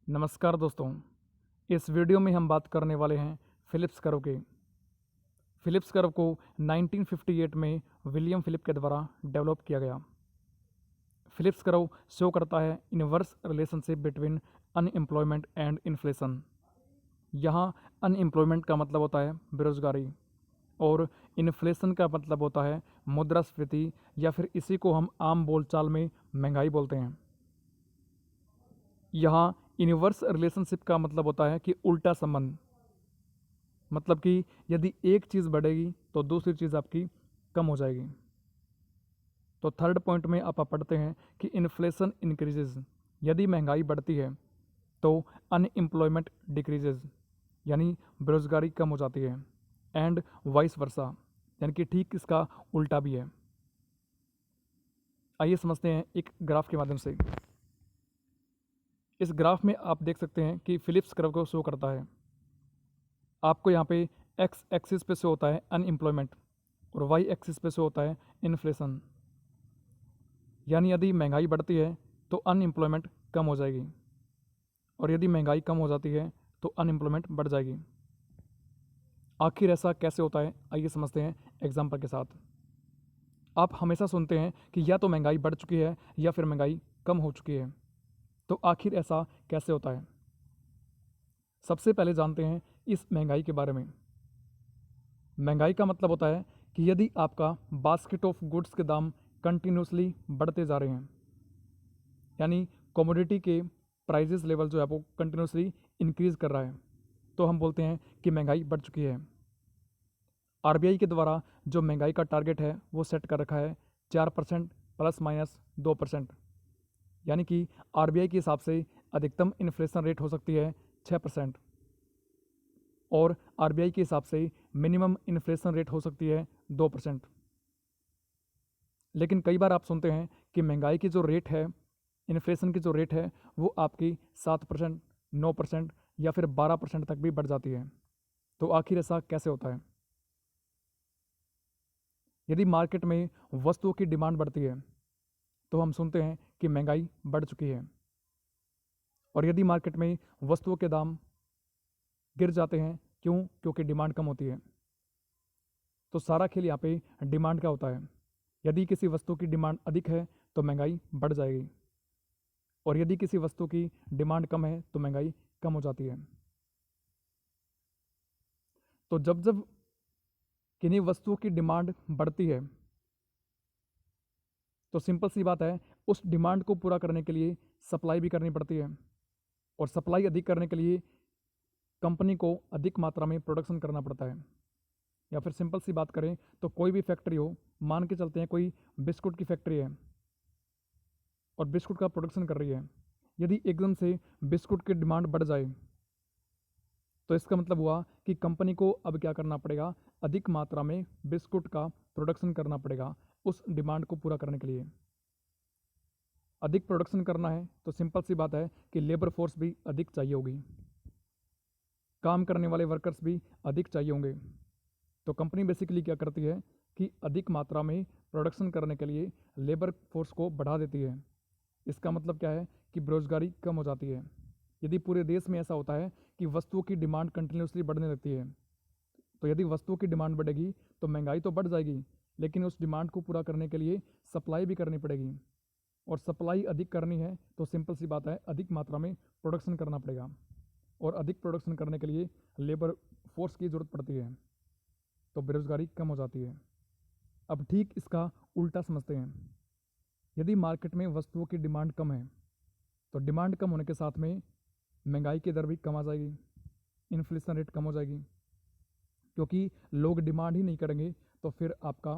नमस्कार दोस्तों। इस वीडियो में हम बात करने वाले हैं फिलिप्स कर्व के। फिलिप्स कर्व को 1958 में विलियम फिलिप के द्वारा डेवलप किया गया। फिलिप्स कर्व शो करता है inverse relationship between unemployment and inflation. यहाँ अनएम्प्लॉयमेंट का मतलब होता है बेरोजगारी और इन्फ्लेशन का मतलब होता है मुद्रास्फीति, या फिर इसी को हम आम बोलचाल में महंगाई बोलते हैं। यहाँ इनवर्स रिलेशनशिप का मतलब होता है कि उल्टा संबंध, मतलब कि यदि एक चीज़ बढ़ेगी तो दूसरी चीज़ आपकी कम हो जाएगी। तो थर्ड पॉइंट में आप पढ़ते हैं कि इन्फ्लेशन इंक्रीजेज, यदि महंगाई बढ़ती है तो अनएम्प्लॉयमेंट डिक्रीजेज, यानी बेरोजगारी कम हो जाती है। एंड वाइस वर्सा, यानी कि ठीक इसका उल्टा भी है। आइए समझते हैं एक ग्राफ के माध्यम से। इस ग्राफ में आप देख सकते हैं कि फिलिप्स कर्व को शो करता है। आपको यहाँ पे एक्स एक्सिस पे शो होता है अनएम्प्लॉयमेंट और वाई एक्सिस पे शो होता है इन्फ्लेशन। यानी यदि महंगाई बढ़ती है तो अनएम्प्लॉयमेंट कम हो जाएगी, और यदि महंगाई कम हो जाती है तो अनएम्प्लॉयमेंट बढ़ जाएगी। आखिर ऐसा कैसे होता है, आइए समझते हैं एग्जाम्पल के साथ। आप हमेशा सुनते हैं कि या तो महंगाई बढ़ चुकी है या फिर महंगाई कम हो चुकी है। तो आखिर ऐसा कैसे होता है? सबसे पहले जानते हैं इस महंगाई के बारे में। महंगाई का मतलब होता है कि यदि आपका बास्केट ऑफ गुड्स के दाम कंटिन्यूसली बढ़ते जा रहे हैं, यानी कमोडिटी के प्राइजेस लेवल जो है वो कंटिन्यूसली इंक्रीज कर रहा है, तो हम बोलते हैं कि महंगाई बढ़ चुकी है। आरबीआई के द्वारा जो महंगाई का टारगेट है वो सेट कर रखा है 4% ±2%, यानी कि आरबीआई के हिसाब से अधिकतम इन्फ्लेशन रेट हो सकती है 6%, और आरबीआई के हिसाब से मिनिमम इन्फ्लेशन रेट हो सकती है 2%। लेकिन कई बार आप सुनते हैं कि महंगाई की जो रेट है, इन्फ्लेशन की जो रेट है, वो आपकी 7%, 9% या फिर 12% तक भी बढ़ जाती है। तो आखिर ऐसा कैसे होता है? यदि मार्केट में वस्तुओं की डिमांड बढ़ती है तो हम सुनते हैं कि महंगाई बढ़ चुकी है, और यदि मार्केट में वस्तुओं के दाम गिर जाते हैं, क्यों? क्योंकि डिमांड कम होती है। तो सारा खेल यहाँ पे डिमांड का होता है। यदि किसी वस्तु की डिमांड अधिक है तो महंगाई बढ़ जाएगी, और यदि किसी वस्तु की डिमांड कम है तो महंगाई कम हो जाती है। तो जब जब किन्हीं वस्तुओं की डिमांड बढ़ती है तो सिंपल सी बात है, उस डिमांड को पूरा करने के लिए सप्लाई भी करनी पड़ती है, और सप्लाई अधिक करने के लिए कंपनी को अधिक मात्रा में प्रोडक्शन करना पड़ता है। या फिर सिंपल सी बात करें तो कोई भी फैक्ट्री हो, मान के चलते हैं कोई बिस्कुट की फैक्ट्री है और बिस्कुट का प्रोडक्शन कर रही है। यदि एकदम से बिस्कुट की डिमांड बढ़ जाए तो इसका मतलब हुआ कि कंपनी को अब क्या करना पड़ेगा, अधिक मात्रा में बिस्कुट का प्रोडक्शन करना पड़ेगा उस डिमांड को पूरा करने के लिए। अधिक प्रोडक्शन करना है तो सिंपल सी बात है कि लेबर फोर्स भी अधिक चाहिए होगी, काम करने वाले वर्कर्स भी अधिक चाहिए होंगे। तो कंपनी बेसिकली क्या करती है कि अधिक मात्रा में प्रोडक्शन करने के लिए लेबर फोर्स को बढ़ा देती है। इसका मतलब क्या है कि बेरोजगारी कम हो जाती है। यदि पूरे देश में ऐसा होता है कि वस्तुओं की डिमांड कंटिन्यूसली बढ़ने लगती है, तो यदि वस्तुओं की डिमांड बढ़ेगी तो महंगाई तो बढ़ जाएगी, लेकिन उस डिमांड को पूरा करने के लिए सप्लाई भी करनी पड़ेगी, और सप्लाई अधिक करनी है तो सिंपल सी बात है अधिक मात्रा में प्रोडक्शन करना पड़ेगा, और अधिक प्रोडक्शन करने के लिए लेबर फोर्स की ज़रूरत पड़ती है, तो बेरोजगारी कम हो जाती है। अब ठीक इसका उल्टा समझते हैं। यदि मार्केट में वस्तुओं की डिमांड कम है तो डिमांड कम होने के साथ में महंगाई की दर भी कम आ जाएगी, इन्फ्लेशन रेट कम हो जाएगी, क्योंकि लोग डिमांड ही नहीं करेंगे तो फिर आपका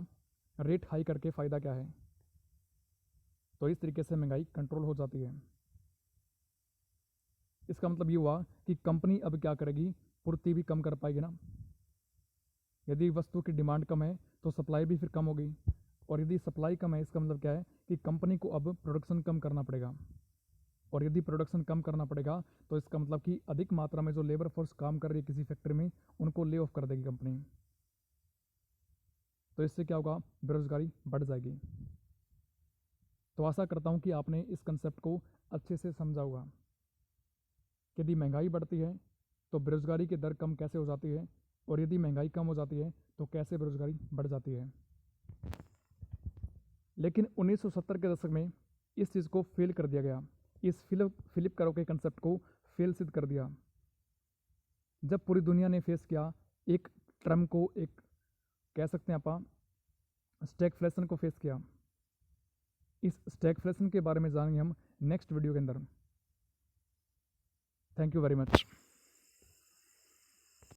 रेट हाई करके फ़ायदा क्या है। तो इस तरीके से महंगाई कंट्रोल हो जाती है। इसका मतलब ये हुआ कि कंपनी अब क्या करेगी, पूर्ति भी कम कर पाएगी ना। यदि वस्तु की डिमांड कम है तो सप्लाई भी फिर कम होगी, और यदि सप्लाई कम है इसका मतलब क्या है कि कंपनी को अब प्रोडक्शन कम करना पड़ेगा, और यदि प्रोडक्शन कम करना पड़ेगा तो इसका मतलब कि अधिक मात्रा में जो लेबर फोर्स काम कर रही है किसी फैक्ट्री में, उनको ले ऑफ कर देगी कंपनी। तो इससे क्या होगा, बेरोजगारी बढ़ जाएगी। तो आशा करता हूँ कि आपने इस कंसेप्ट को अच्छे से समझा होगा। कि यदि महंगाई बढ़ती है तो बेरोज़गारी की दर कम कैसे हो जाती है, और यदि महंगाई कम हो जाती है तो कैसे बेरोज़गारी बढ़ जाती है। लेकिन 1970 के दशक में इस चीज़ को फेल कर दिया गया। इस फिलिप करो के कंसेप्ट को फेल सिद्ध कर दिया। जब पूरी दुनिया ने फेस किया एक टर्म को, एक कह सकते हैं आप स्टैगफ्लेशन को फेस किया। इस स्टैगफ्लेशन के बारे में जानेंगे हम नेक्स्ट वीडियो के अंदर। Thank you very much.